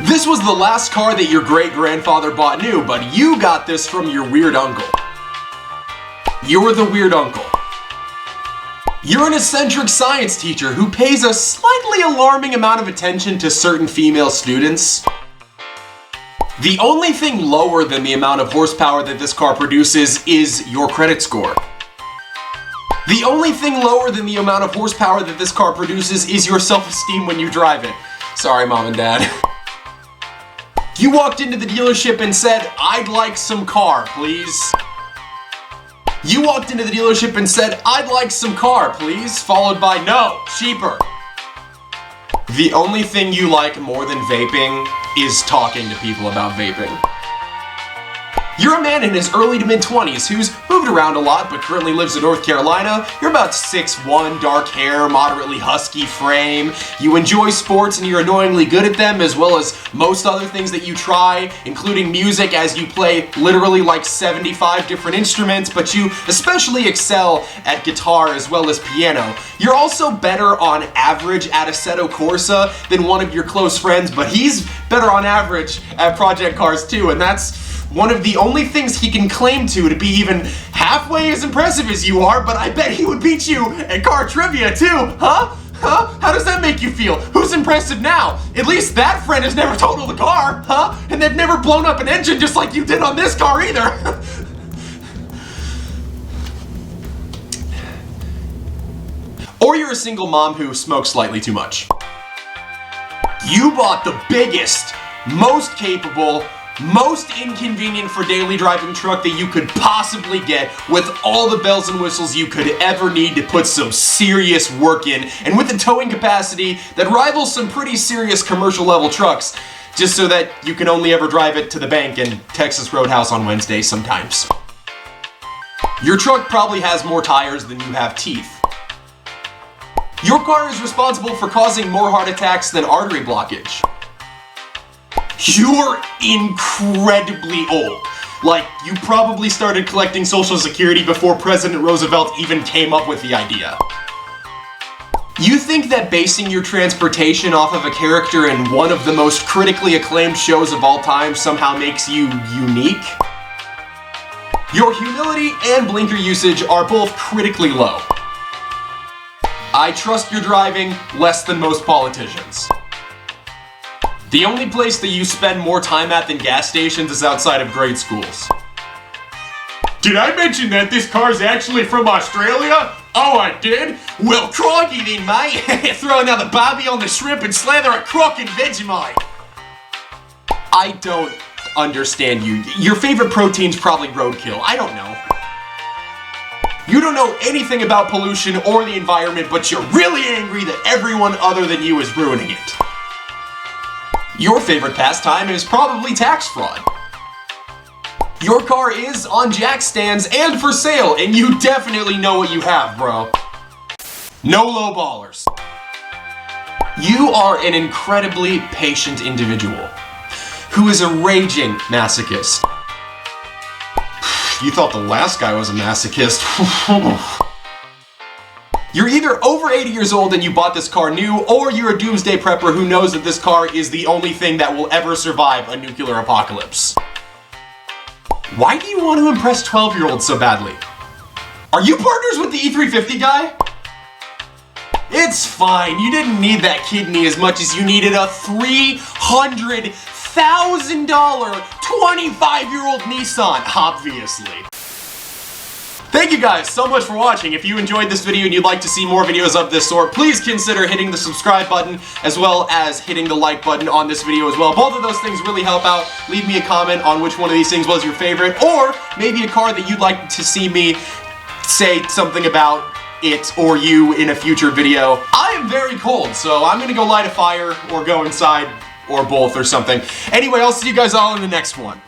This was the last car that your great-grandfather bought new, but you got this from your weird uncle. You're the weird uncle. You're an eccentric science teacher who pays a slightly alarming amount of attention to certain female students. The only thing lower than the amount of horsepower that this car produces is your credit score. The only thing lower than the amount of horsepower that this car produces is your self-esteem when you drive it. Sorry, Mom and Dad. You walked into the dealership and said, "I'd like some car, please." You walked into the dealership and said, "I'd like some car, please," followed by, "No, cheaper." The only thing you like more than vaping is talking to people about vaping. You're a man in his early to mid-20s who's moved around a lot but currently lives in North Carolina. You're about 6'1", dark hair, moderately husky frame. You enjoy sports and you're annoyingly good at them, as well as most other things that you try, including music, as you play literally like 75 different instruments, but you especially excel at guitar as well as piano. You're also better on average at Assetto Corsa than one of your close friends, but he's better on average at project cars too, and that's one of the only things he can claim to be even halfway as impressive as you are, but I bet he would beat you at car trivia too, huh? Huh? How does that make you feel? Who's impressive now? At least that friend has never totaled a car, huh? And they've never blown up an engine just like you did on this car either. Or you're a single mom who smokes slightly too much. You bought the biggest, most capable, most inconvenient for daily driving truck that you could possibly get, with all the bells and whistles you could ever need to put some serious work in, and with a towing capacity that rivals some pretty serious commercial level trucks, just so that you can only ever drive it to the bank and Texas Roadhouse on Wednesdays sometimes. Your truck probably has more tires than you have teeth. Your car is responsible for causing more heart attacks than artery blockage. You're incredibly old. Like, you probably started collecting Social Security before President Roosevelt even came up with the idea. You think that basing your transportation off of a character in one of the most critically acclaimed shows of all time somehow makes you unique? Your humility and blinker usage are both critically low. I trust your driving less than most politicians. The only place that you spend more time at than gas stations is outside of grade schools. Did I mention that this car's actually from Australia? Oh, I did? Well, crikey then, mate. Throw another barbie on the shrimp and slather a crock in Vegemite. I don't understand you. Your favorite protein's probably roadkill. I don't know. You don't know anything about pollution or the environment, but you're really angry that everyone other than you is ruining it. Your favorite pastime is probably tax fraud. Your car is on jack stands and for sale, and you definitely know what you have, bro. No low ballers. You are an incredibly patient individual who is a raging masochist. You thought the last guy was a masochist. You're either over 80 years old and you bought this car new, or you're a doomsday prepper who knows that this car is the only thing that will ever survive a nuclear apocalypse. Why do you want to impress 12-year-olds so badly? Are you partners with the E350 guy? It's fine, you didn't need that kidney as much as you needed a $300,000 25-year-old Nissan, obviously. Thank you guys so much for watching. If you enjoyed this video and you'd like to see more videos of this sort, please consider hitting the subscribe button as well as hitting the like button on this video as well. Both of those things really help out. Leave me a comment on which one of these things was your favorite, or maybe a car that you'd like to see me say something about it or you in a future video. I am very cold, so I'm gonna go light a fire or go inside or both or something. Anyway, I'll see you guys all in the next one.